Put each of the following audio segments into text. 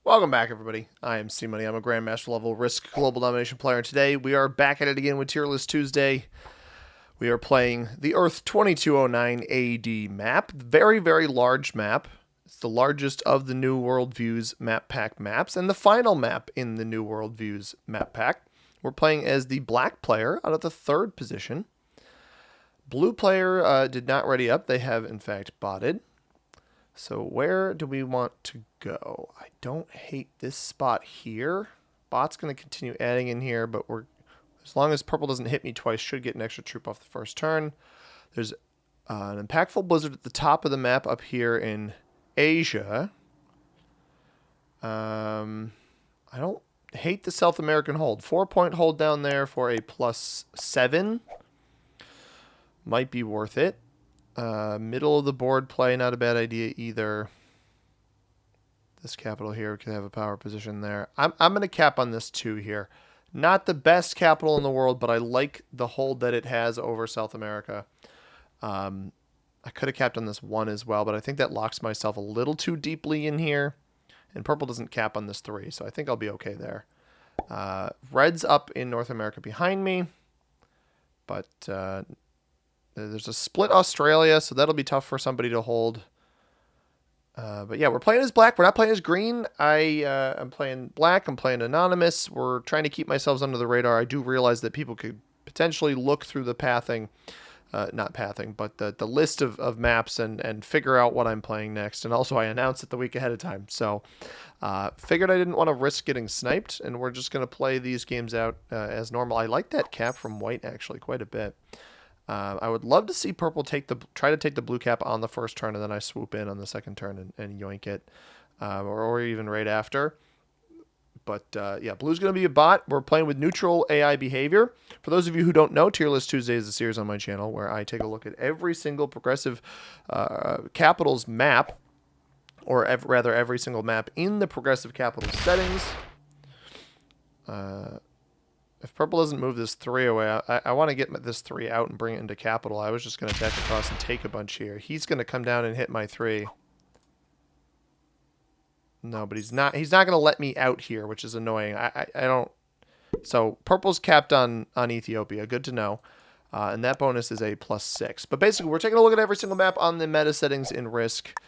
Welcome back, everybody. I am C-Money. I'm a Grandmaster level Risk Global Domination player. And today we are back at it again with Tier List Tuesday. We are playing the Earth 2209 AD map. Very, very large map. It's the largest of the New Worldviews map pack maps and the final map in the New Worldviews map pack. We're playing as the black player out of the third position. Blue player did not ready up. They have, in fact, botted. So where do we want to go? I don't hate this spot here. Bot's going to continue adding in here, but as long as purple doesn't hit me twice, should get an extra troop off the first turn. There's an impactful blizzard at the top of the map up here in Asia. I don't hate the South American hold. 4-point hold down there for a +7. Might be worth it. Middle of the board play, not a bad idea either. This capital here could have a power position there. I'm going to cap on this 2 here. Not the best capital in the world, but I like the hold that it has over South America. I could have capped on this 1 as well, but I think that locks myself a little too deeply in here. And purple doesn't cap on this 3, so I think I'll be okay there. Red's up in North America behind me, but there's a split Australia, so that'll be tough for somebody to hold. But yeah, we're playing as black. We're not playing as green. I'm playing black. I'm playing anonymous. We're trying to keep myself under the radar. I do realize that people could potentially look through the pathing, not pathing, but the list of maps and figure out what I'm playing next. And also I announced it the week ahead of time. So figured I didn't want to risk getting sniped, and we're just going to play these games out as normal. I like that cap from white actually quite a bit. I would love to see purple try to take the blue cap on the first turn, and then I swoop in on the second turn and yoink it, or even right after. But yeah, blue's going to be a bot. We're playing with neutral AI behavior. For those of you who don't know, Tier List Tuesday is a series on my channel where I take a look at every single progressive capitals map, or rather every single map in the progressive capital settings. If purple doesn't move this 3 away, I want to get this 3 out and bring it into capital. I was just going to attack across and take a bunch here. He's going to come down and hit my 3. No, but he's not going to let me out here, which is annoying. I don't... So purple's capped on Ethiopia. Good to know. And that bonus is a +6. But basically, we're taking a look at every single map on the meta settings in Risk.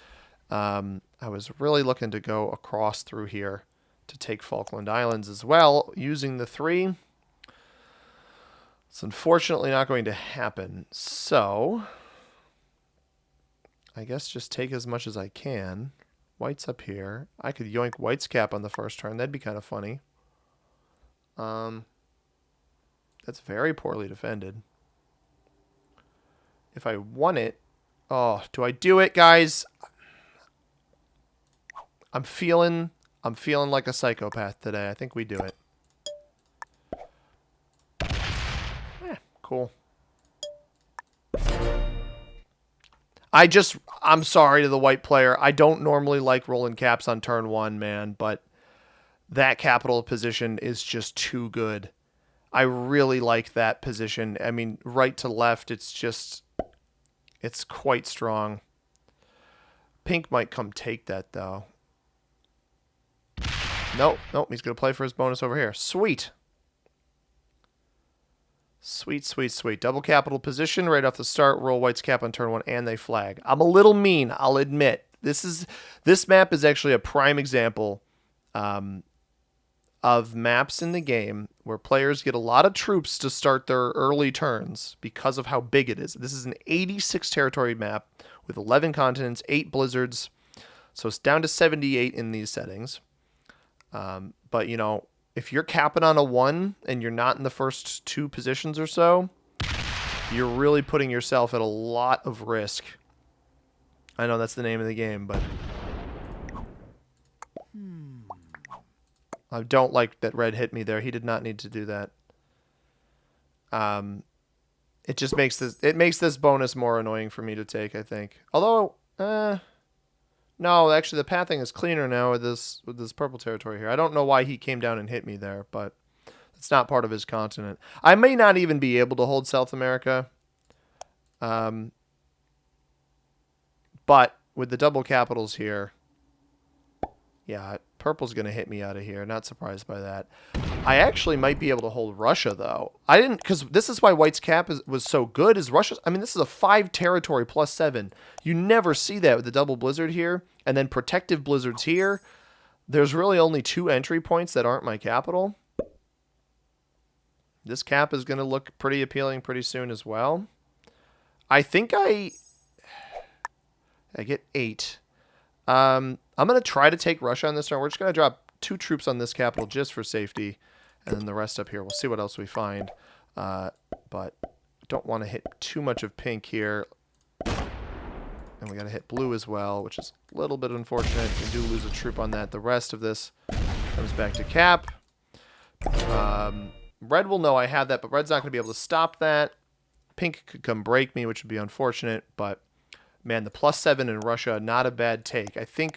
I was really looking to go across through here to take Falkland Islands as well, using the 3. It's unfortunately not going to happen. So I guess just take as much as I can. White's up here. I could yoink white's cap on the first turn. That'd be kind of funny. That's very poorly defended. If I won it... Oh, do I do it, guys? I'm feeling like a psychopath today. I think we do it. Cool. I'm sorry to the white player. I don't normally like rolling caps on turn 1, man, but that capital position is just too good. I really like that position. I mean, right to left, it's quite strong. Pink might come take that, though. Nope, he's going to play for his bonus over here. Sweet. Sweet, sweet, sweet. Double capital position right off the start. Roll white's cap on turn 1, and they flag. I'm a little mean, I'll admit. This map is actually a prime example of maps in the game where players get a lot of troops to start their early turns because of how big it is. This is an 86 territory map with 11 continents, 8 blizzards. So it's down to 78 in these settings. But, you know, if you're capping on a 1 and you're not in the first 2 positions or so, you're really putting yourself at a lot of risk. I know that's the name of the game, but I don't like that red hit me there. He did not need to do that. It just makes this bonus more annoying for me to take, I think. Although, no, actually the pathing is cleaner now with this purple territory here. I don't know why he came down and hit me there, but it's not part of his continent. I may not even be able to hold South America. But with the double capitals here, Yeah, purple's going to hit me out of here. Not surprised by that. I actually might be able to hold Russia, though. I didn't, because this is why White's cap was so good, is Russia. I mean, this is a 5 territory plus 7. You never see that with the double blizzard here, and then protective blizzards here. There's really only 2 entry points that aren't my capital. This cap is going to look pretty appealing pretty soon as well. I think I get 8. I'm going to try to take Russia on this turn. We're just going to drop 2 troops on this capital just for safety. And then the rest up here. We'll see what else we find. But don't want to hit too much of pink here. And we got to hit blue as well, which is a little bit unfortunate. We do lose a troop on that. The rest of this comes back to cap. Red will know I have that, but red's not going to be able to stop that. Pink could come break me, which would be unfortunate. But, man, the +7 in Russia, not a bad take. I think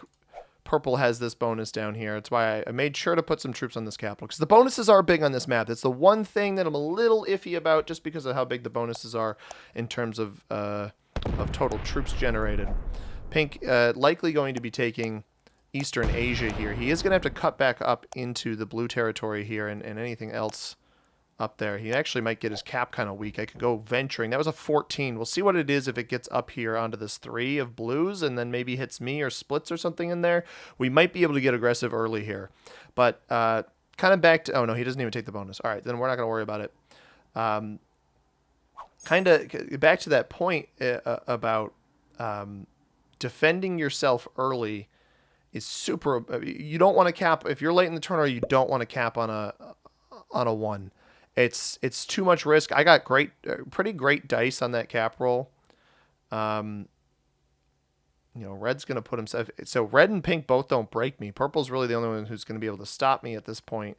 purple has this bonus down here. That's why I made sure to put some troops on this capital, because the bonuses are big on this map. That's the one thing that I'm a little iffy about, just because of how big the bonuses are in terms of total troops generated. Pink likely going to be taking Eastern Asia here. He is going to have to cut back up into the blue territory here and anything else up there. He actually might get his cap kind of weak. I could go venturing. That was a 14. We'll see what it is if it gets up here onto this 3 of blues and then maybe hits me or splits or something in there. We might be able to get aggressive early here. But kind of back to... Oh, no, he doesn't even take the bonus. All right, then we're not going to worry about it. Kind of back to that point about defending yourself early is super... You don't want to cap... If you're late in the turn, or you don't want to cap on a 1. It's too much risk. I got pretty great dice on that cap roll. Red's going to put himself... So red and pink both don't break me. Purple's really the only one who's going to be able to stop me at this point.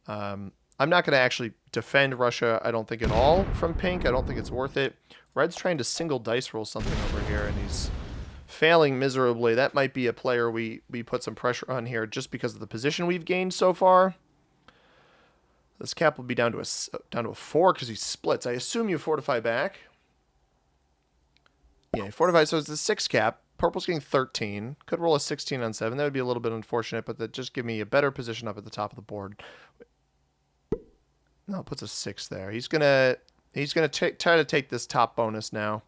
I'm not going to actually defend Russia, I don't think, at all from pink. I don't think it's worth it. Red's trying to single dice roll something over here, and he's failing miserably. That might be a player we put some pressure on here just because of the position we've gained so far. This cap will be down to a 4 because he splits. I assume you fortify back. Yeah, he fortifies, so it's a 6 cap. Purple's getting 13. Could roll a 16 on 7. That would be a little bit unfortunate, but that just give me a better position up at the top of the board. No, it puts a 6 there. He's gonna try to take this top bonus now.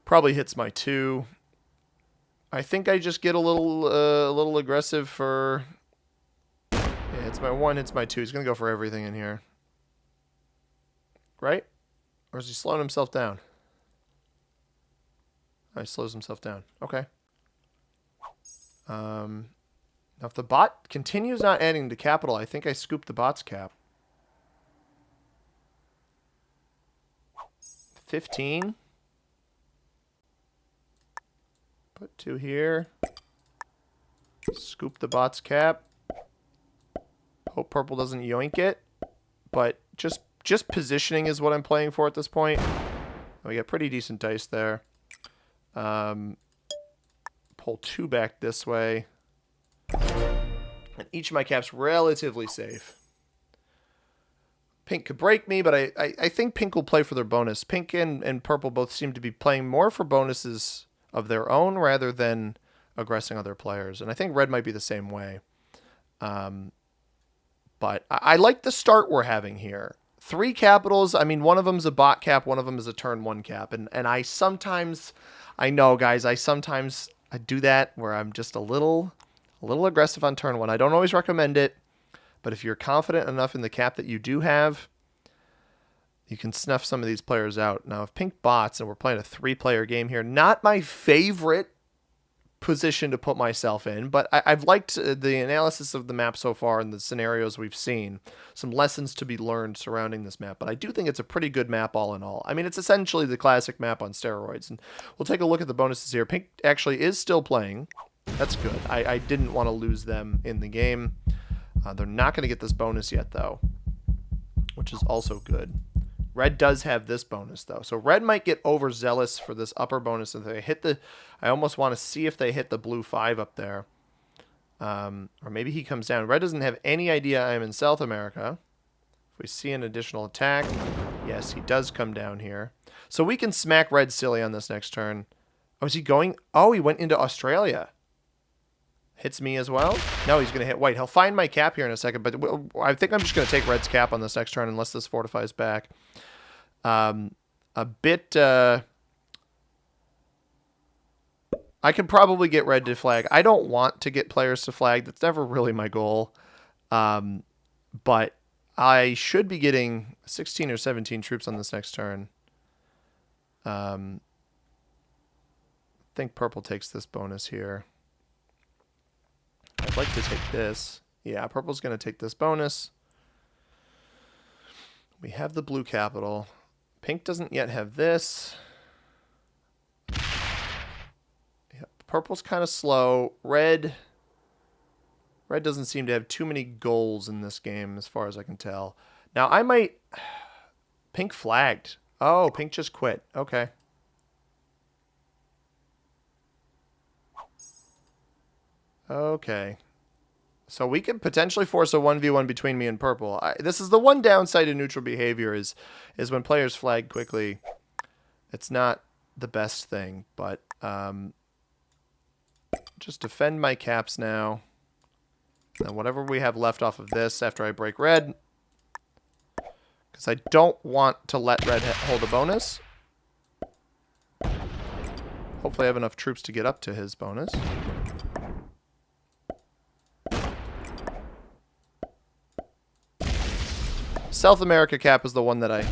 Probably hits my 2. I think I just get a little aggressive for... Yeah, it's my 1, it's my 2. He's going to go for everything in here. Right? Or is he slowing himself down? Oh, he slows himself down. Okay. Now, if the bot continues not adding to capital, I think I scooped the bot's cap. 15. Put 2 here. Scoop the bot's cap. Hope purple doesn't yoink it, but just positioning is what I'm playing for at this point. We got pretty decent dice there. Pull 2 back this way. And each of my caps relatively safe. Pink could break me, but I think pink will play for their bonus. Pink and purple both seem to be playing more for bonuses of their own rather than aggressing other players. And I think red might be the same way. But I like the start we're having here. 3 capitals. I mean, one of them's a bot cap. One of them is a turn 1 cap. And I sometimes, I know, guys, I do that where I'm just a little aggressive on turn 1. I don't always recommend it. But if you're confident enough in the cap that you do have, you can snuff some of these players out. Now, if pink bots, and we're playing a 3-player game here, not my favorite position to put myself in, but I've liked the analysis of the map so far and the scenarios we've seen. Some lessons to be learned surrounding this map, but I do think it's a pretty good map all in all. I mean, it's essentially the classic map on steroids, and we'll take a look at the bonuses here. Pink actually is still playing. That's good. I didn't want to lose them in the game. They're not going to get this bonus yet, though, which is also good. Red does have this bonus, though. So red might get overzealous for this upper bonus. If they hit the... I almost want to see if they hit the blue 5 up there. Or maybe he comes down. Red doesn't have any idea I'm in South America. If we see an additional attack, yes, he does come down here. So we can smack red silly on this next turn. Oh, is he going? Oh, he went into Australia. Hits me as well. No, he's going to hit white. He'll find my cap here in a second, but I think I'm just going to take red's cap on this next turn unless this fortifies back. A bit... I could probably get red to flag. I don't want to get players to flag. That's never really my goal. But I should be getting 16 or 17 troops on this next turn. I think purple takes this bonus here. I'd like to take this. Yeah, purple's going to take this bonus. We have the blue capital. Pink doesn't yet have this. Purple's kind of slow. Red doesn't seem to have too many goals in this game as far as I can tell. Now, I might... Pink flagged. Oh, pink just quit. Okay. Okay. So we could potentially force a 1v1 between me and purple. This is the one downside of neutral behavior is when players flag quickly. It's not the best thing, but... just defend my caps now. And whatever we have left off of this after I break red. Because I don't want to let red hold a bonus. Hopefully I have enough troops to get up to his bonus. South America cap is the one that I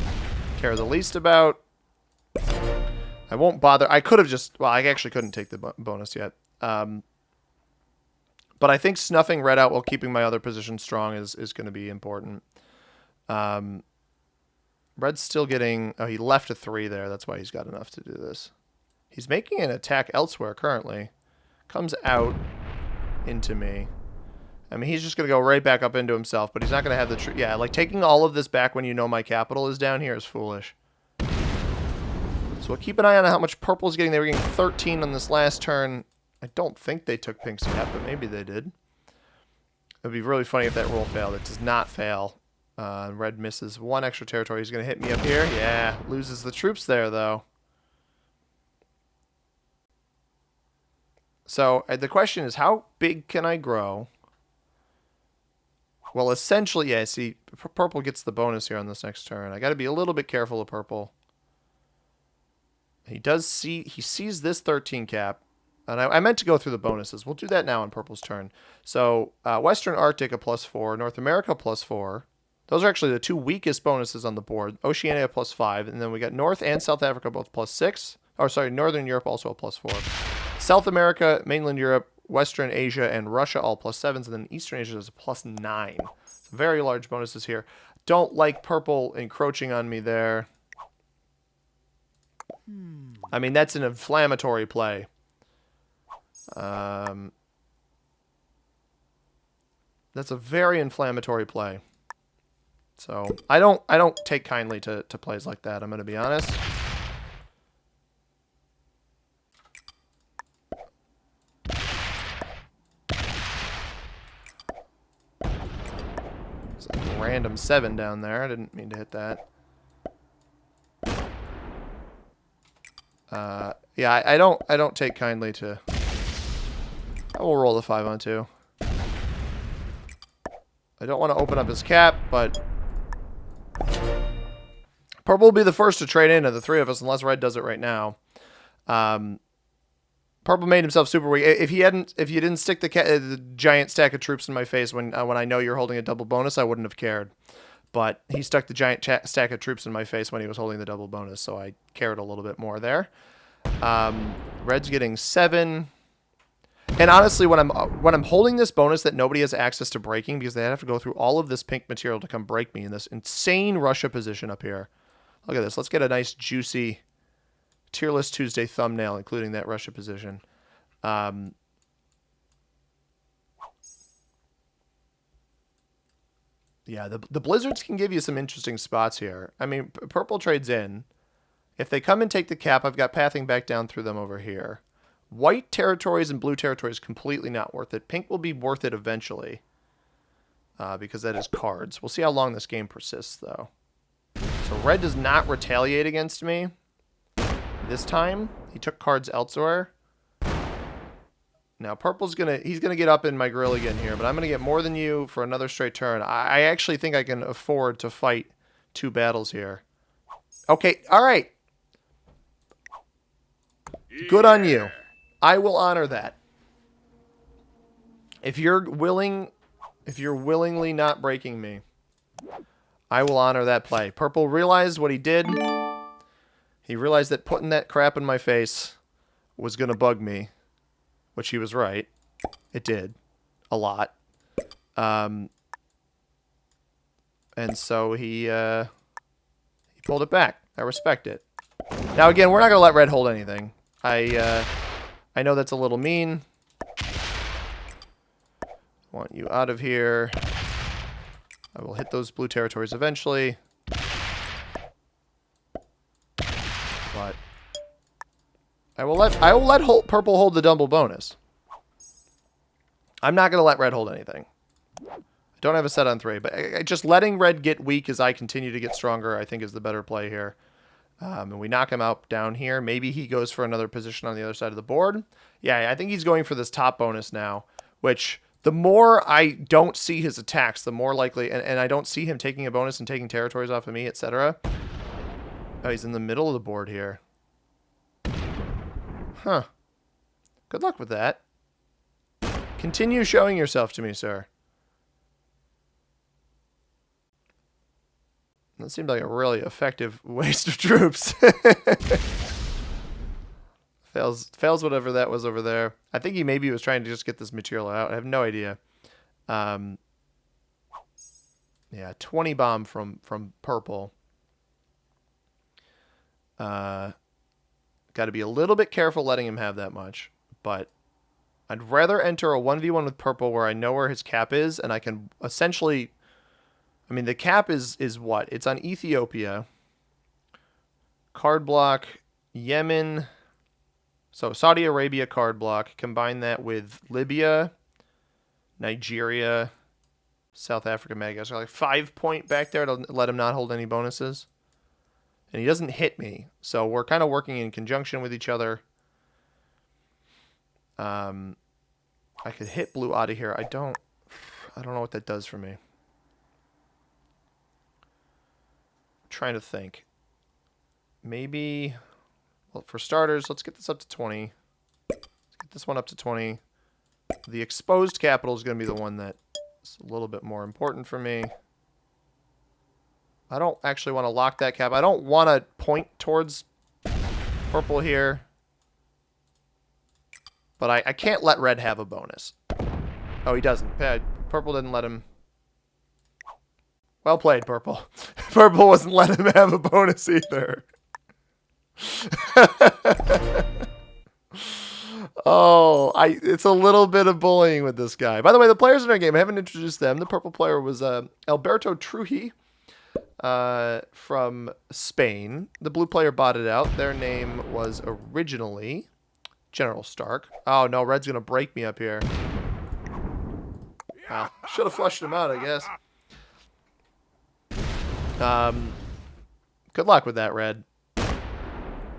care the least about. I won't bother. I could have just... Well, I actually couldn't take the bonus yet. But I think snuffing red out while keeping my other position strong is going to be important. Red's still getting... Oh, he left a 3 there. That's why he's got enough to do this. He's making an attack elsewhere currently. Comes out into me. I mean, he's just going to go right back up into himself, but he's not going to have the... Yeah, like taking all of this back when you know my capital is down here is foolish. So we'll keep an eye on how much purple's getting. They were getting 13 on this last turn. I don't think they took pink's cap, but maybe they did. It would be really funny if that roll failed. It does not fail. Red misses 1 extra territory. He's going to hit me up here. Yeah, loses the troops there, though. So the question is, how big can I grow? Well, essentially, yeah, see, purple gets the bonus here on this next turn. I got to be a little bit careful of purple. He sees this 13 cap. And I meant to go through the bonuses. We'll do that now on purple's turn. So, Western Arctic a +4, North America +4. Those are actually the 2 weakest bonuses on the board. Oceania +5, and then we got North and South Africa both +6. Or sorry, Northern Europe also a +4. South America, mainland Europe, Western Asia, and Russia all +7s, and then Eastern Asia is a +9. Some very large bonuses here. Don't like purple encroaching on me there. I mean, that's an inflammatory play. That's a very inflammatory play. So I don't take kindly to plays like that, I'm going to be honest. It's like a random 7 down there. I didn't mean to hit that. Yeah, I don't take kindly to... I will roll the 5 on 2. I don't want to open up his cap, but purple will be the first to trade into the 3 of us, unless red does it right now. Purple made himself super weak. If you didn't stick the giant stack of troops in my face when I know you're holding a double bonus, I wouldn't have cared. But he stuck the giant stack of troops in my face when he was holding the double bonus, so I cared a little bit more there. Red's getting 7. And honestly, when I'm holding this bonus that nobody has access to breaking, because they have to go through all of this pink material to come break me in this insane Russia position up here. Look at this. Let's get a nice juicy Tier List Tuesday thumbnail, including that Russia position. Yeah, the blizzards can give you some interesting spots here. I mean, purple trades in. If they come and take the cap, I've got pathing back down through them over here. White territories and blue territories completely not worth it. Pink will be worth it eventually because that is cards. We'll see how long this game persists, though. So red does not retaliate against me this time. He took cards elsewhere. Now, purple's he's gonna get up in my grill again here, but I'm gonna get more than you for another straight turn. I actually think I can afford to fight 2 battles here. Okay, all right. Good on you. I will honor that. If you're willingly not breaking me, I will honor that play. Purple realized what he did. He realized that putting that crap in my face was going to bug me, which he was right. It did. A lot. And so he pulled it back. I respect it. Now, again, we're not going to let red hold anything. I know that's a little mean. Want you out of here. I will hit those blue territories eventually. But I will let purple hold the double bonus. I'm not going to let red hold anything. I don't have a set on 3, but just letting red get weak as I continue to get stronger, I think, is the better play here. And we knock him out down here. Maybe he goes for another position on the other side of the board. Yeah, I think he's going for this top bonus now, which the more I don't see his attacks, the more likely, and I don't see him taking a bonus and taking territories off of me, etc. Oh, he's in the middle of the board here. Huh. Good luck with that. Continue showing yourself to me, sir. That seemed like a really effective waste of troops. Fails whatever that was over there. I think he maybe was trying to just get this material out. I have no idea. Yeah, 20 bomb from purple. Got to be a little bit careful letting him have that much. But I'd rather enter a 1v1 with purple where I know where his cap is, and I can essentially... I mean, the cap is what? It's on Ethiopia. Card block, Yemen. So Saudi Arabia card block. Combine that with Libya, Nigeria, South Africa, Madagascar. Like 5 point back there to let him not hold any bonuses. And he doesn't hit me. So we're kind of working in conjunction with each other. I could hit blue out of here. I don't know what that does for me. Trying to think. Maybe, well, for starters, let's get this up to 20. Let's get this one up to 20. The exposed capital is going to be the one that's a little bit more important for me. I don't actually want to lock that cap. I don't want to point towards purple here. But I can't let red have a bonus. Oh, he doesn't. Purple didn't let him. Well played, purple. Purple wasn't letting him have a bonus either. Oh, it's a little bit of bullying with this guy. By the way, the players in our game, I haven't introduced them. The purple player was Alberto Trujillo from Spain. The blue player botted out. Their name was originally General Stark. Oh, no, red's going to break me up here. Wow. Should have flushed him out, I guess. Good luck with that, red.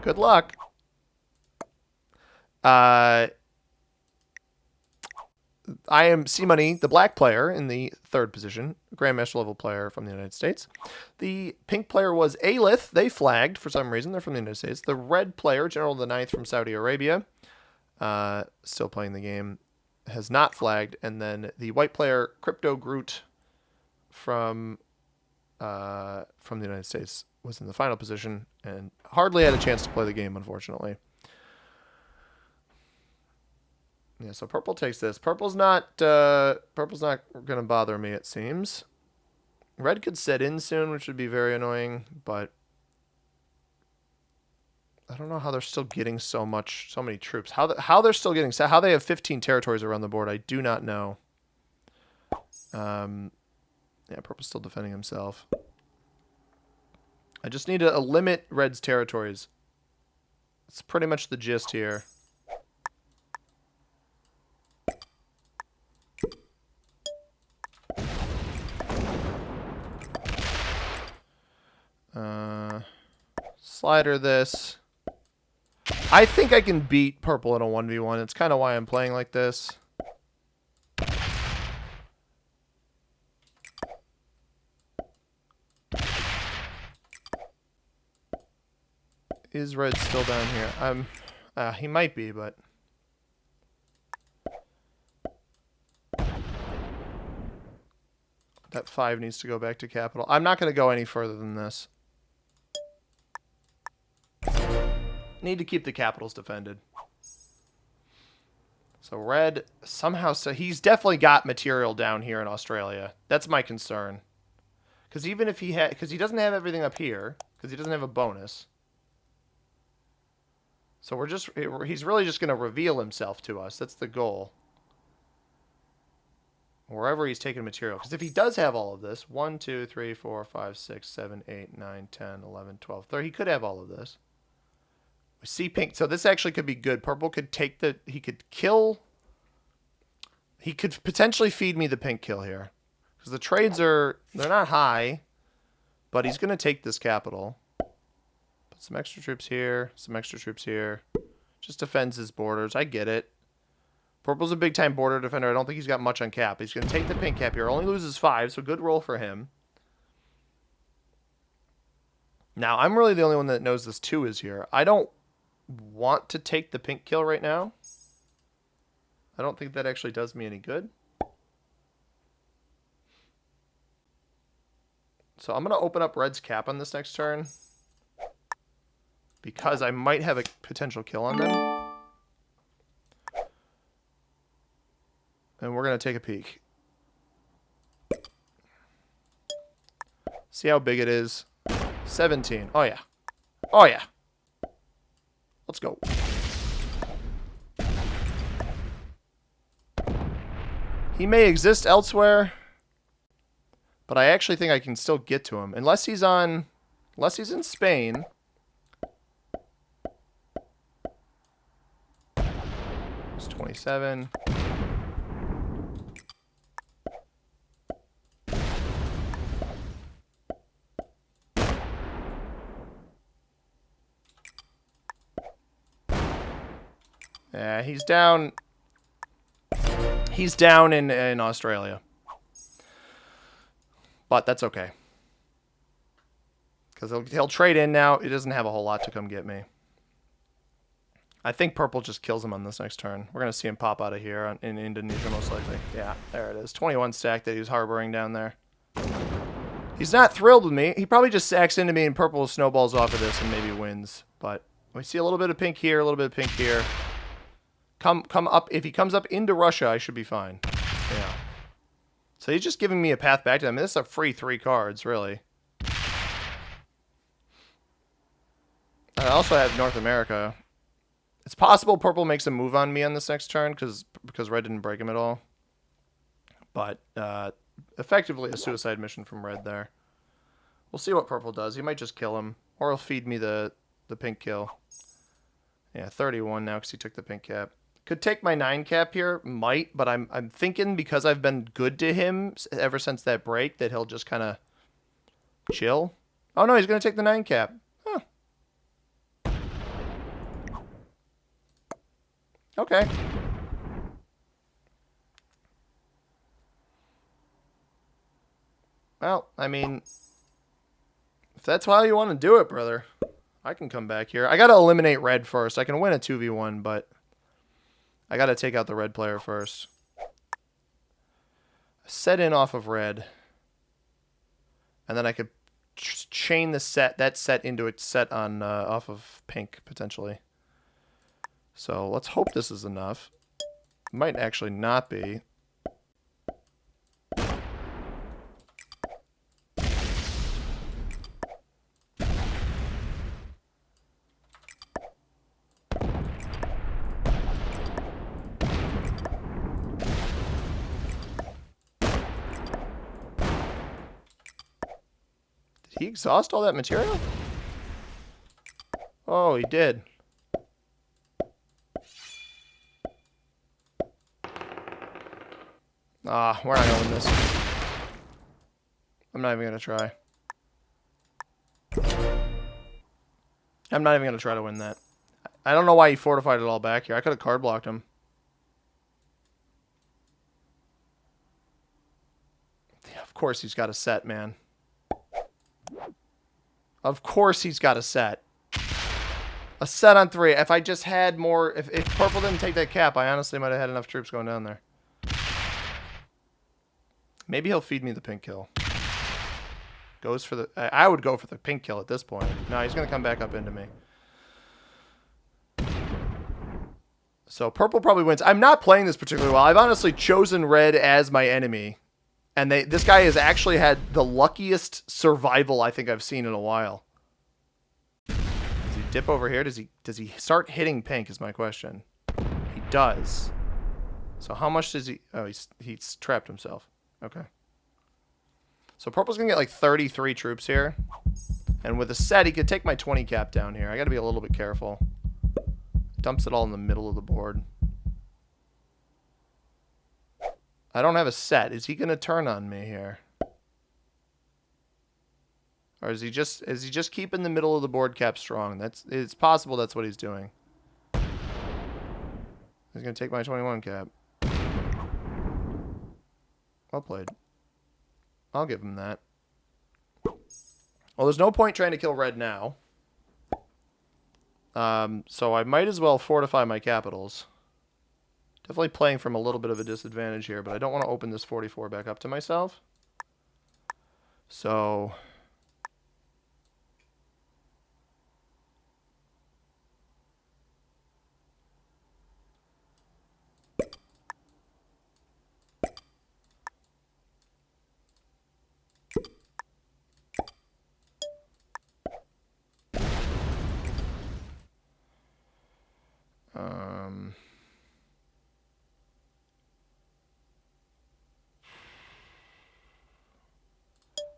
Good luck. I am C-Money, the black player in the 3rd position, Grandmaster level player from the United States. The pink player was Alith. They flagged for some reason. They're from the United States. The red player, General of the 9th from Saudi Arabia, still playing the game, has not flagged. And then the white player, Crypto Groot from the United States, was in the final position and hardly had a chance to play the game, unfortunately. Yeah, so purple takes this. Purple's not going to bother me, it seems. Red could set in soon, which would be very annoying, but I don't know how they're still getting so many troops. How they're still getting, how they have 15 territories around the board, I do not know. Yeah, purple's still defending himself. I just need to limit red's territories. That's pretty much the gist here. Slider this. I think I can beat purple in a 1v1. It's kind of why I'm playing like this. Is red still down here? He might be, but... That 5 needs to go back to capital. I'm not going to go any further than this. Need to keep the capitals defended. So red somehow... So he's definitely got material down here in Australia. That's my concern. Because even if he had... Because he doesn't have everything up here. Because he doesn't have a bonus. So we're just... He's really just going to reveal himself to us. That's the goal. Wherever he's taking material. Because if he does have all of this, 1, 2, 3, 4, 5, 6, 7, 8, 9, 10, 11, 12, 13. He could have all of this. We see pink. So this actually could be good. Purple could take the... He could kill... He could potentially feed me the pink kill here. Because the trades are... They're not high. But he's going to take this capital. Put some extra troops here. Some extra troops here. Just defends his borders. I get it. Purple's a big-time border defender. I don't think he's got much on cap. He's going to take the pink cap here. Only loses 5, so good roll for him. Now, I'm really the only one that knows this 2 is here. I don't want to take the pink kill right now. I don't think that actually does me any good. So I'm going to open up red's cap on this next turn. Because I might have a potential kill on them. And we're going to take a peek. See how big it is. 17. Oh, yeah. Oh, yeah. Let's go. He may exist elsewhere, but I actually think I can still get to him. Unless he's in Spain. It's 27. Yeah, he's down. He's down in Australia. But that's okay. Because he'll trade in now. He doesn't have a whole lot to come get me. I think purple just kills him on this next turn. We're going to see him pop out of here in Indonesia most likely. Yeah, there it is. 21 stack that he was harboring down there. He's not thrilled with me. He probably just sacks into me and purple snowballs off of this and maybe wins. But we see a little bit of pink here, a little bit of pink here. Come up. If he comes up into Russia, I should be fine. Yeah. So he's just giving me a path back to him. This is a free 3 cards, really. I also have North America. It's possible purple makes a move on me on this next turn because red didn't break him at all. But effectively a suicide mission from red there. We'll see what purple does. He might just kill him. Or he'll feed me the pink kill. Yeah, 31 now because he took the pink cap. Could take my 9 cap here, might, but I'm thinking because I've been good to him ever since that break that he'll just kind of chill. Oh no, he's going to take the 9 cap. Huh. Okay. Well, I mean, if that's how you want to do it, brother, I can come back here. I got to eliminate red first. I can win a 2v1, but I got to take out the red player first. Set in off of red. And then I could chain that set into a set on off of pink, potentially. So let's hope this is enough. Might actually not be. Did he exhaust all that material? Oh, he did. Ah, we're not going to win this. I'm not even going to try. I'm not even going to try to win that. I don't know why he fortified it all back here. I could have card blocked him. Yeah, of course he's got a set, man. Of course he's got a set. A set on 3. If I just had more... If purple didn't take that cap, I honestly might have had enough troops going down there. Maybe he'll feed me the pink kill. Goes for the... I would go for the pink kill at this point. No, he's going to come back up into me. So purple probably wins. I'm not playing this particularly well. I've honestly chosen red as my enemy. And this guy has actually had the luckiest survival I think I've seen in a while. Does he dip over here? Does he start hitting pink is my question. He does. So how much does he... Oh, he's trapped himself. Okay. So purple's going to get like 33 troops here. And with a set, he could take my 20 cap down here. I got to be a little bit careful. Dumps it all in the middle of the board. I don't have a set. Is he going to turn on me here? Or is he just keeping the middle of the board cap strong? It's possible that's what he's doing. He's going to take my 21 cap. Well played. I'll give him that. Well, there's no point trying to kill red now. So I might as well fortify my capitals. Definitely playing from a little bit of a disadvantage here, but I don't want to open this 44 back up to myself. So...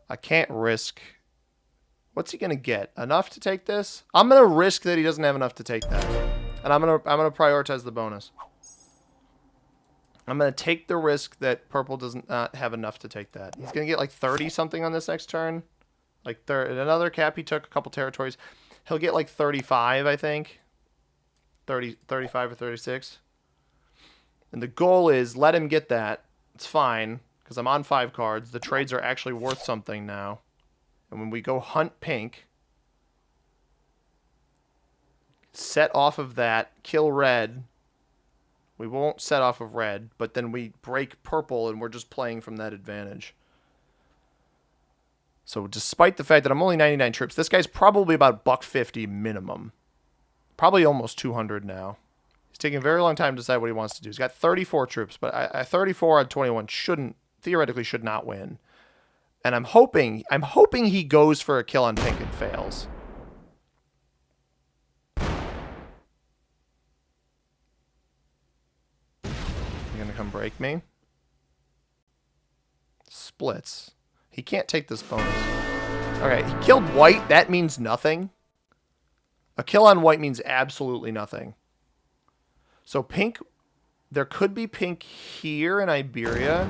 I can't risk. What's he gonna get? Enough to take this? I'm gonna risk that he doesn't have enough to take that, and I'm gonna prioritize the bonus. I'm gonna take the risk that purple doesn't have enough to take that. He's gonna get like 30 something on this next turn. Like another cap. He took a couple territories. He'll get like 35, I think. 35 or 36. And the goal is let him get that. It's fine. Because I'm on 5 cards. The trades are actually worth something now. And when we go hunt pink, set off of that, kill red. We won't set off of red, but then we break purple and we're just playing from that advantage. So despite the fact that I'm only 99 troops, this guy's probably about $150 minimum. Probably almost 200 now. He's taking a very long time to decide what he wants to do. He's got 34 troops, but 34 on 21 theoretically should not win. And I'm hoping he goes for a kill on pink and fails. You're gonna come break me? Splits. He can't take this bonus. Okay, he killed white. That means nothing. A kill on white means absolutely nothing. So pink, there could be pink here in Iberia.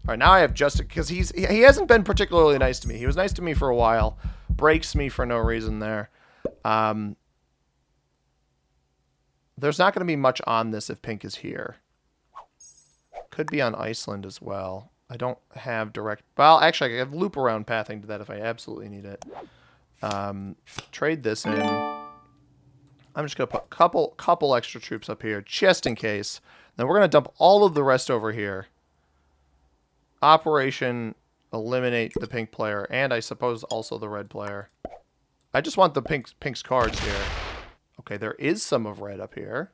All right, now I have just because he hasn't been particularly nice to me. He was nice to me for a while, breaks me for no reason there. There's not going to be much on this if pink is here. Could be on Iceland as well. I don't have direct. Well, actually, I have loop around pathing to that if I absolutely need it. Trade this in. I'm just going to put a couple extra troops up here just in case. Then we're going to dump all of the rest over here. Operation eliminate the pink player, and I suppose also the red player. I just want the pink's cards here. Okay, there is some of red up here.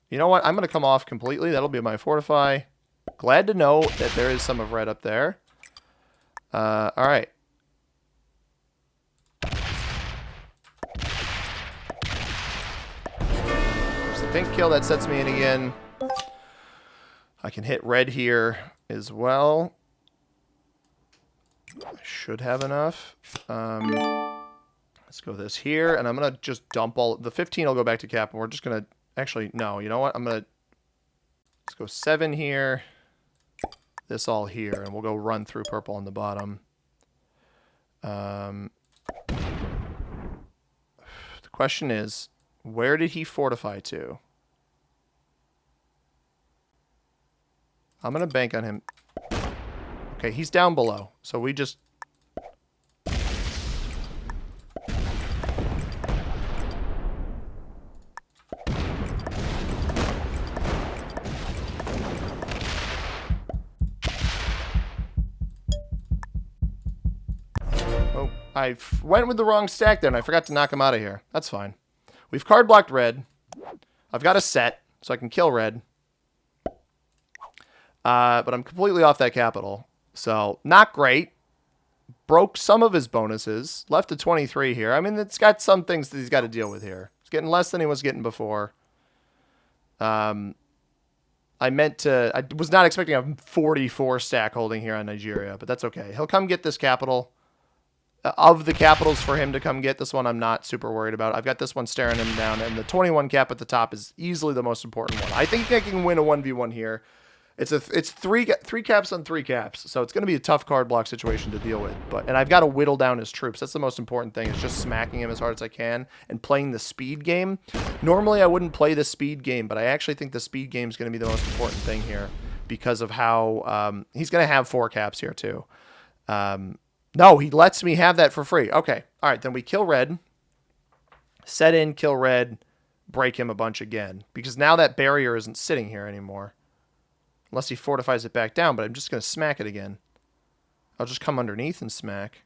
You know what? I'm going to come off completely. That'll be my fortify. Glad to know that there is some of red up there. All right. There's the pink kill. That sets me in again. I can hit red here as well. I should have enough. Let's go this here, and I'm going to just dump all... The 15 will go back to cap, and we're just going to... Actually, no, you know what? I'm going to... Let's go 7 here. This all here, and we'll go run through purple on the bottom. The Question is, where did he fortify to? I'm going to bank on him. Okay, he's down below. So we just... Oh, I went with the wrong stack there, and I forgot to knock him out of here. That's fine. We've card blocked red. I've got a set, so I can kill red. But I'm completely off that capital. So, not great. Broke some of his bonuses. Left to 23 here. I mean, it's got some things that he's got to deal with here. He's getting less than he was getting before. I was not expecting a 44 stack holding here on Nigeria, but that's okay. He'll come get this capital. Of the capitals for him to come get, this one I'm not super worried about. I've got this one staring him down, and the 21 cap at the top is easily the most important one. I think I can win a 1v1 here. It's three caps on 3 caps, so it's going to be a tough card block situation to deal with. And I've got to whittle down his troops. That's the most important thing, is just smacking him as hard as I can and playing the speed game. Normally I wouldn't play the speed game, but I actually think the speed game is going to be the most important thing here because of how he's going to have 4 caps here too. No, he lets me have that for free. Okay. All right, then we kill red. Set in, kill red, break him a bunch again. Because now that barrier isn't sitting here anymore. Unless he fortifies it back down, but I'm just going to smack it again. I'll just come underneath and smack.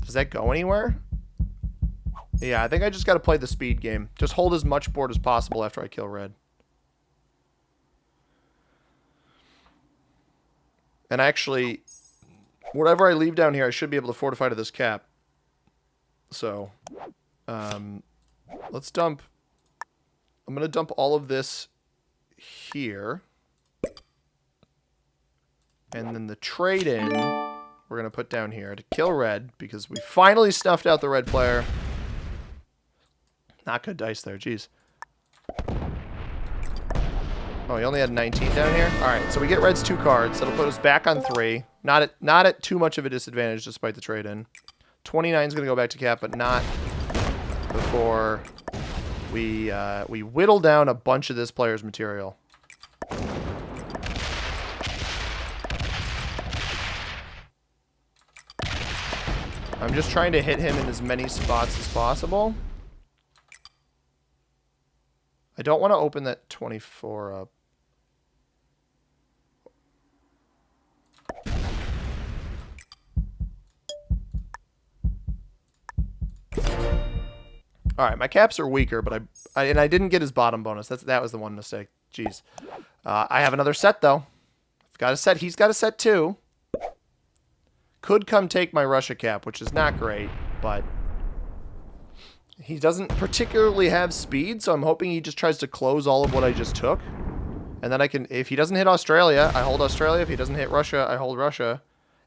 Does that go anywhere? Yeah, I think I just got to play the speed game. Just hold as much board as possible after I kill red. And actually... whatever I leave down here, I should be able to fortify to this cap. So, let's dump. I'm going to dump all of this here. And then the trade-in, we're going to put down here to kill red, because we finally snuffed out the red player. Not good dice there, jeez. Oh, he only had 19 down here? Alright, so we get red's 2 cards. That'll put us back on 3. Not at too much of a disadvantage despite the trade-in. 29 is going to go back to cap, but not before we whittle down a bunch of this player's material. I'm just trying to hit him in as many spots as possible. I don't want to open that 24 up. All right, my caps are weaker, but I didn't get his bottom bonus. That was the one mistake. Jeez. I have another set though. I've got a set. He's got a set too. Could come take my Russia cap, which is not great, but he doesn't particularly have speed, so I'm hoping he just tries to close all of what I just took. And then I can, if he doesn't hit Australia, I hold Australia. If he doesn't hit Russia, I hold Russia.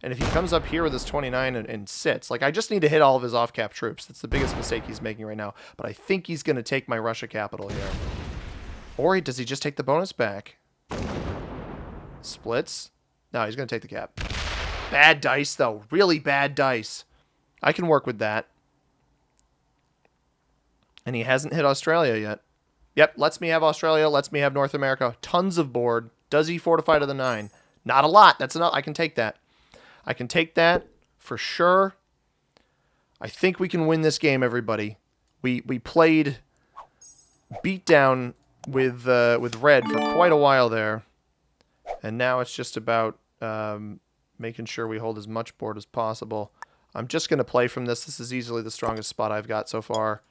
And if he comes up here with his 29 and sits, like, I just need to hit all of his off-cap troops. That's the biggest mistake he's making right now. But I think he's going to take my Russia capital here. Or does he just take the bonus back? Splits? No, he's going to take the cap. Bad dice, though. Really bad dice. I can work with that. And he hasn't hit Australia yet. Yep, lets me have Australia, lets me have North America. Tons of board. Does he fortify to the 9? Not a lot. That's enough. I can take that. I can take that for sure. I think we can win this game, everybody. We played beatdown with red for quite a while there. And now it's just about making sure we hold as much board as possible. I'm just going to play from this. This is easily the strongest spot I've got so far.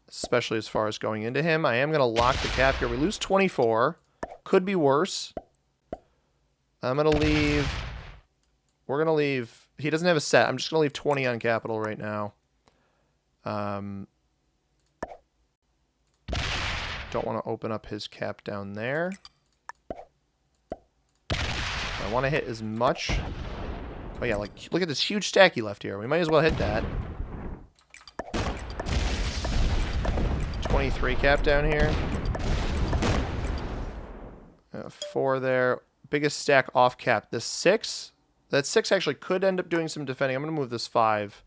Especially as far as going into him. I am going to lock the cap here. We lose 24. Could be worse. I'm going to leave... We're going to leave... He doesn't have a set. I'm just going to leave 20 on capital right now. Don't want to open up his cap down there. I want to hit as much... Oh yeah, like, look at this huge stack he left here. We might as well hit that. 23 cap down here. 4 there. Biggest stack off cap. The 6... That 6 actually could end up doing some defending. I'm going to move this 5.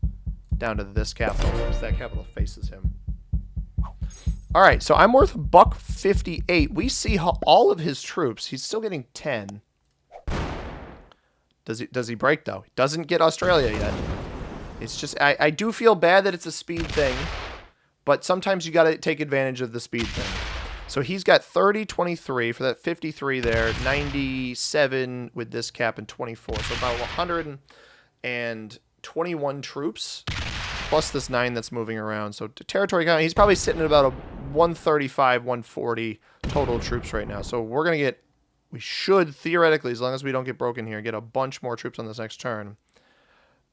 down to this capital because that capital faces him. All right, so I'm worth $1.58. We see all of his troops. He's still getting 10. Does he break, though? He doesn't get Australia yet. It's just, I do feel bad that it's a speed thing, but sometimes you got to take advantage of the speed thing. So he's got 30, 23 for that 53 there, 97 with this cap and 24. So about 121 troops, plus this 9 that's moving around. So territory count, he's probably sitting at about a 135, 140 total troops right now. So we're going to get, we should theoretically, as long as we don't get broken here, get a bunch more troops on this next turn.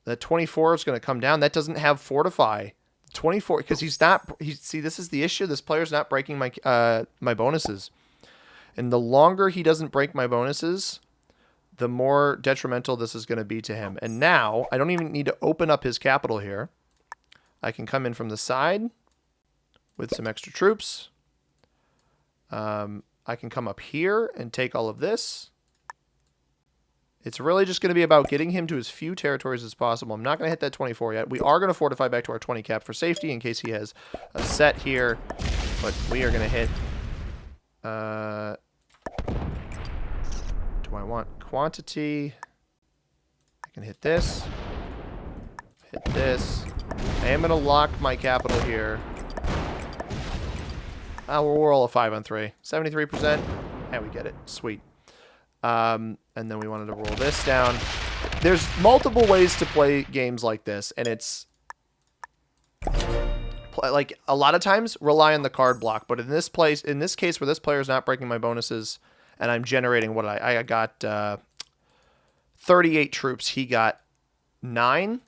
That 24 is going to come down. That doesn't have fortify. 24, because he's not, see, this is the issue. This player's not breaking my my bonuses. And the longer he doesn't break my bonuses, the more detrimental this is going to be to him. And now, I don't even need to open up his capital here. I can come in from the side with some extra troops. I can come up here and take all of this. It's really just going to be about getting him to as few territories as possible. I'm not going to hit that 24 yet. We are going to fortify back to our 20 cap for safety in case he has a set here. But we are going to hit... do I want quantity? I can hit this. Hit this. I am going to lock my capital here. We'll roll a 5 on 3. 73%. Yeah, we get it. Sweet. And then we wanted to roll this down. There's multiple ways to play games like this, and it's like a lot of times rely on the card block. But in this case where this player is not breaking my bonuses, and I'm generating what I got 38 troops. He got 9.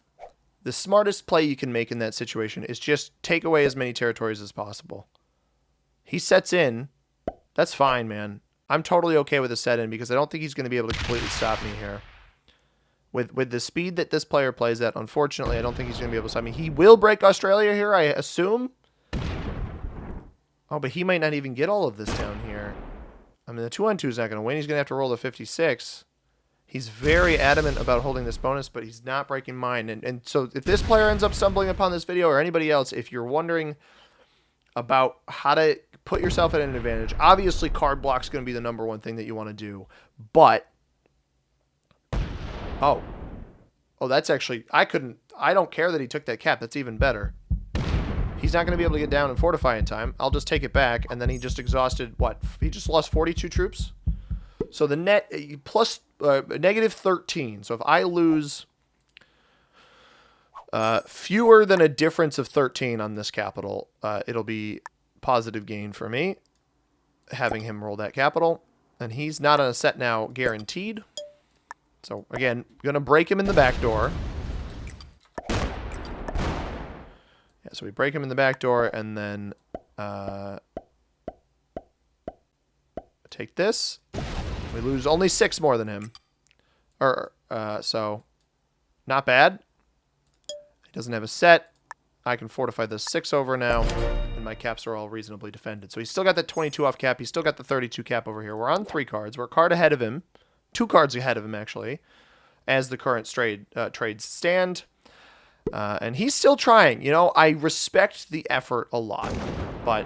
The smartest play you can make in that situation is just take away as many territories as possible. He sets in. That's fine, man. I'm totally okay with a set in because I don't think he's going to be able to completely stop me here. With the speed that this player plays at, unfortunately, I don't think he's going to be able to stop me. He will break Australia here, I assume. Oh, but he might not even get all of this down here. I mean, the 2-on-2 is not going to win. He's going to have to roll the 56. He's very adamant about holding this bonus, but he's not breaking mine. And so if this player ends up stumbling upon this video or anybody else, if you're wondering about how to put yourself at an advantage, obviously card block's going to be the #1 thing that you want to do. But, oh, that's actually, I don't care that he took that cap. That's even better. He's not going to be able to get down and fortify in time. I'll just take it back, and then he just exhausted, what? He just lost 42 troops? So the net, plus -13. So if I lose fewer than a difference of 13 on this capital, it'll be positive gain for me, having him roll that capital. And he's not on a set now, guaranteed. So, again, going to break him in the back door. Yeah, so we break him in the back door, and then take this. We lose only 6 more than him. So, not bad. He doesn't have a set. I can fortify this 6 over now, and my caps are all reasonably defended. So he's still got that 22 off cap. He's still got the 32 cap over here. We're on 3 cards. We're a card ahead of him. 2 cards ahead of him, actually, as the current trades stand. And he's still trying. You know, I respect the effort a lot. But,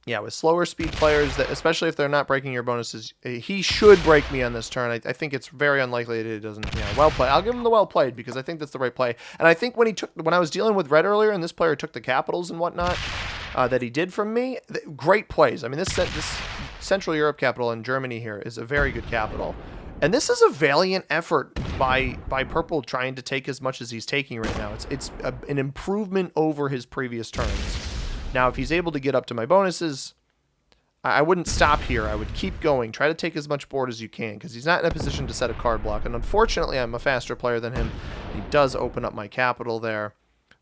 yeah, with slower speed players, that especially if they're not breaking your bonuses, he should break me on this turn. I think it's very unlikely that he doesn't. Yeah, well played. I'll give him the well played because I think that's the right play. And I think when I was dealing with red earlier, and this player took the capitals and whatnot that he did from me, great plays. I mean, this Central Europe capital in Germany here is a very good capital, and this is a valiant effort by Purple trying to take as much as he's taking right now. It's an improvement over his previous turns. Now, if he's able to get up to my bonuses, I wouldn't stop here. I would keep going. Try to take as much board as you can, because he's not in a position to set a card block. And unfortunately, I'm a faster player than him. He does open up my capital there,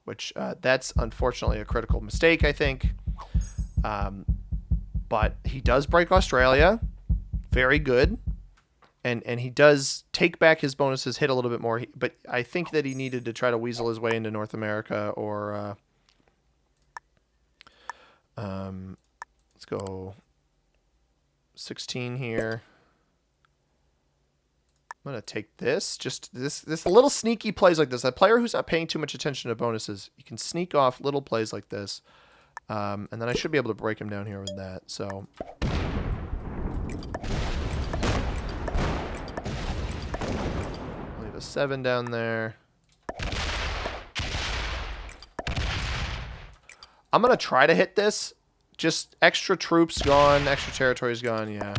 which that's unfortunately a critical mistake, I think. But he does break Australia. Very good. And he does take back his bonuses, hit a little bit more. But I think that he needed to try to weasel his way into North America or... let's go 16 here. I'm going to take this. Just this little sneaky plays like this. A player who's not paying too much attention to bonuses, you can sneak off little plays like this. And then I should be able to break him down here with that. So leave a 7 down there. I'm going to try to hit this. Just extra troops gone, extra territories gone, yeah.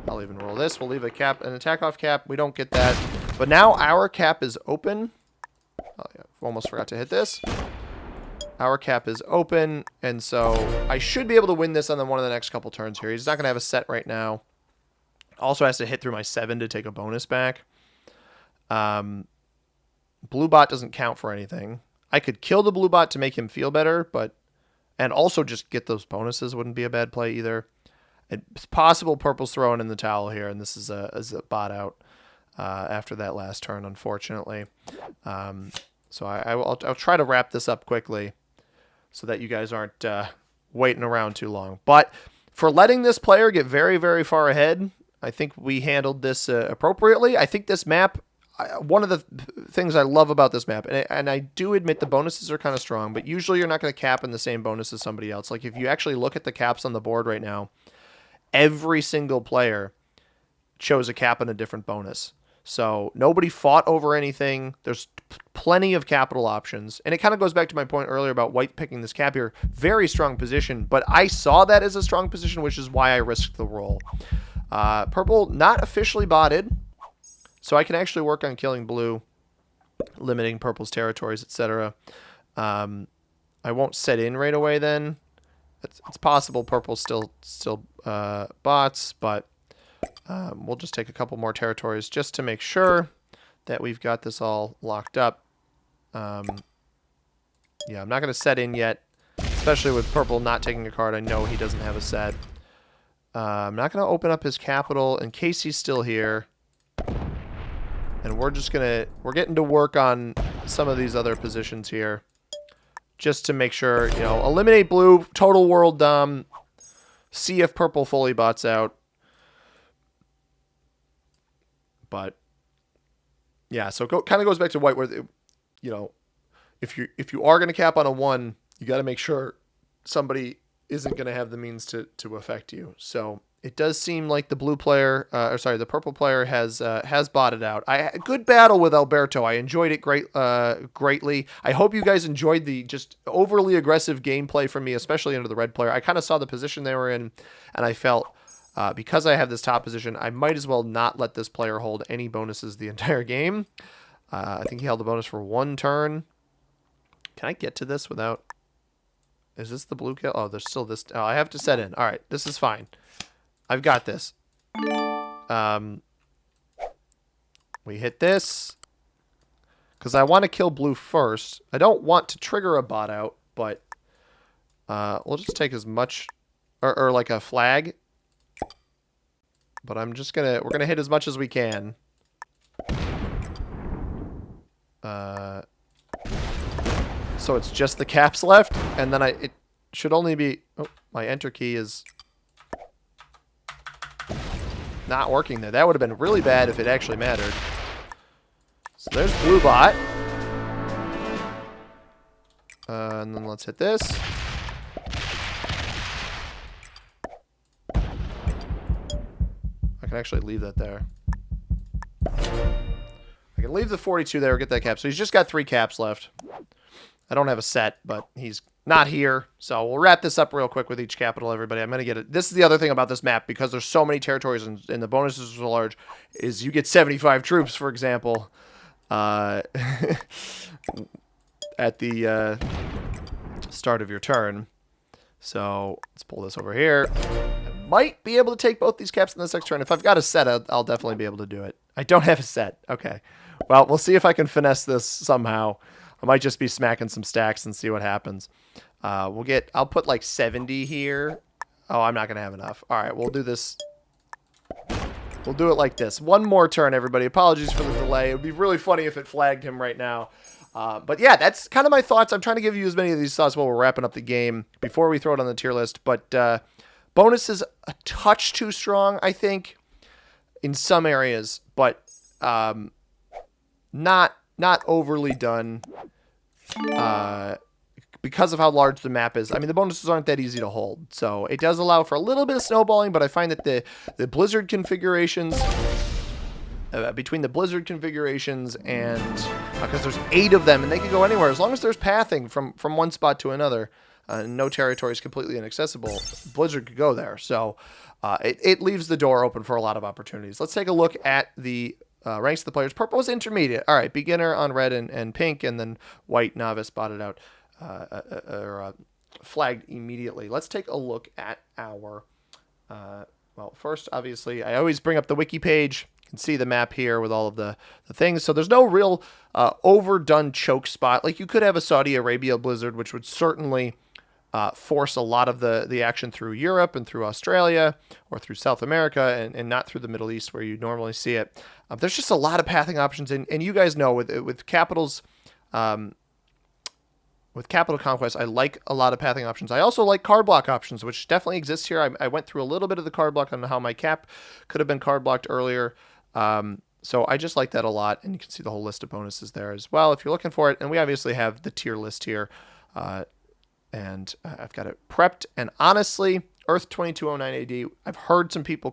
I'll even roll this. We'll leave an attack off cap. We don't get that. But now our cap is open. Oh, yeah, almost forgot to hit this. Our cap is open, and so I should be able to win this on one of the next couple turns here. He's not going to have a set right now. Also has to hit through my 7 to take a bonus back. Blue bot doesn't count for anything. I could kill the blue bot to make him feel better, and also just get those bonuses wouldn't be a bad play either. It's possible purple's throwing in the towel here, and this is a bot out after that last turn, unfortunately. So I'll try to wrap this up quickly so that you guys aren't waiting around too long. But for letting this player get very, very far ahead, I think we handled this appropriately. I think this map, one of the things I love about this map, and I do admit the bonuses are kind of strong, but usually you're not going to cap in the same bonus as somebody else. Like if you actually look at the caps on the board right now, every single player chose a cap and a different bonus. So nobody fought over anything. There's plenty of capital options. And it kind of goes back to my point earlier about white picking this cap here. Very strong position, but I saw that as a strong position, which is why I risked the roll. Purple, not officially botted, so I can actually work on killing blue, limiting purple's territories, etc. I won't set in right away then. It's possible purple still bots, but we'll just take a couple more territories just to make sure that we've got this all locked up. Yeah, I'm not going to set in yet, especially with purple not taking a card. I know he doesn't have a set. I'm not going to open up his capital in case he's still here. And we're getting to work on some of these other positions here. Just to make sure, eliminate blue, total world dom, see if purple fully bots out. But yeah, so kind of goes back to white where, if you are going to cap on a 1, you got to make sure somebody isn't going to have the means to affect you. So it does seem like the blue player, the purple player has botted out. Good battle with Alberto. I enjoyed it greatly. I hope you guys enjoyed the just overly aggressive gameplay from me, especially under the red player. I kind of saw the position they were in, and I felt because I have this top position, I might as well not let this player hold any bonuses the entire game. I think he held the bonus for 1 turn. Can I get to this without... Is this the blue kill? Oh, there's still this... Oh, I have to set in. All right, this is fine. I've got this. We hit this. Because I want to kill blue first. I don't want to trigger a bot out, but we'll just take as much... Or like a flag. But I'm just gonna... We're gonna hit as much as we can. So it's just the caps left, and then it should only be... Oh, my enter key is not working there. That would have been really bad if it actually mattered. So there's blue bot. And then let's hit this. I can actually leave that there. I can leave the 42 there, get that cap. So he's just got 3 caps left. I don't have a set, but he's not here. So we'll wrap this up real quick with each capital, everybody. I'm going to get it. This is the other thing about this map, because there's so many territories and the bonuses are so large, is you get 75 troops, for example, at the start of your turn. So let's pull this over here. I might be able to take both these caps in this next turn. If I've got a set, I'll definitely be able to do it. I don't have a set. Okay. Well, we'll see if I can finesse this somehow. I might just be smacking some stacks and see what happens. I'll put like 70 here. Oh, I'm not going to have enough. All right, we'll do this. We'll do it like this. One more turn, everybody. Apologies for the delay. It would be really funny if it flagged him right now. But yeah, that's kind of my thoughts. I'm trying to give you as many of these thoughts while we're wrapping up the game before we throw it on the tier list. But bonus is a touch too strong, I think. in some areas, but not overly done because of how large the map is. I mean, the bonuses aren't that easy to hold, so it does allow for a little bit of snowballing, but I find that the blizzard configurations, between the blizzard configurations and because there's 8 of them and they can go anywhere as long as there's pathing from one spot to another, no territory is completely inaccessible, blizzard could go there. So it leaves the door open for a lot of opportunities. Let's take a look at the ranks of the players. Purple is intermediate. All right, beginner on red and pink, and then white, novice, spotted out, flagged immediately. Let's take a look at our well, first, obviously, I always bring up the wiki page. You can see the map here with all of the things. So there's no real overdone choke spot. Like, you could have a Saudi Arabia blizzard, which would certainly force a lot of the action through Europe and through Australia or through South America and not through the Middle East where you normally see it. There's just a lot of pathing options. And you guys know with Capitals... with Capital Conquest, I like a lot of pathing options. I also like card block options, which definitely exists here. I went through a little bit of the card block on how my cap could have been card blocked earlier. So I just like that a lot, and you can see the whole list of bonuses there as well if you're looking for it. And we obviously have the tier list here, and I've got it prepped. And honestly, Earth 2209 AD, I've heard some people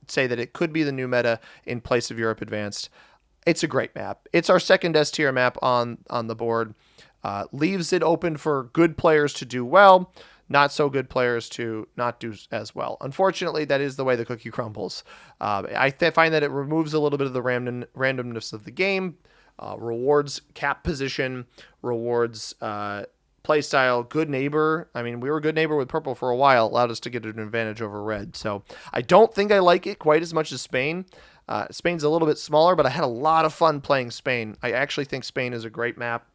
say that it could be the new meta in place of Europe Advanced. It's a great map. It's our second S tier map on the board. Leaves it open for good players to do well, not so good players to not do as well. Unfortunately, that is the way the cookie crumbles. I find that it removes a little bit of the randomness of the game, rewards cap position, rewards play style, good neighbor. I mean, we were good neighbor with purple for a while, allowed us to get an advantage over red. So I don't think I like it quite as much as Spain. Spain's a little bit smaller, but I had a lot of fun playing Spain. I actually think Spain is a great map.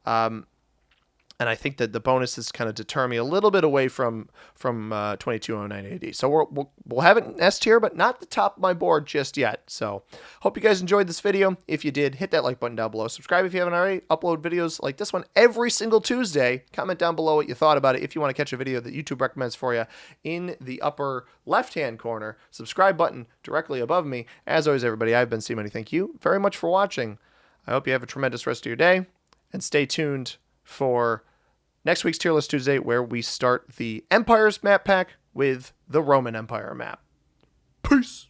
And I think that the bonuses kind of deter me a little bit away from 2209 AD. So we'll have it in S tier, but not the top of my board just yet. So hope you guys enjoyed this video. If you did, hit that like button down below. Subscribe if you haven't already. Upload videos like this one every single Tuesday. Comment down below what you thought about it. If you want to catch a video that YouTube recommends for you in the upper left-hand corner, subscribe button directly above me. As always, everybody, I've been C-Money. Thank you very much for watching. I hope you have a tremendous rest of your day, and stay tuned for next week's Tier List Tuesday, where we start the Empires map pack with the Roman Empire map. Peace!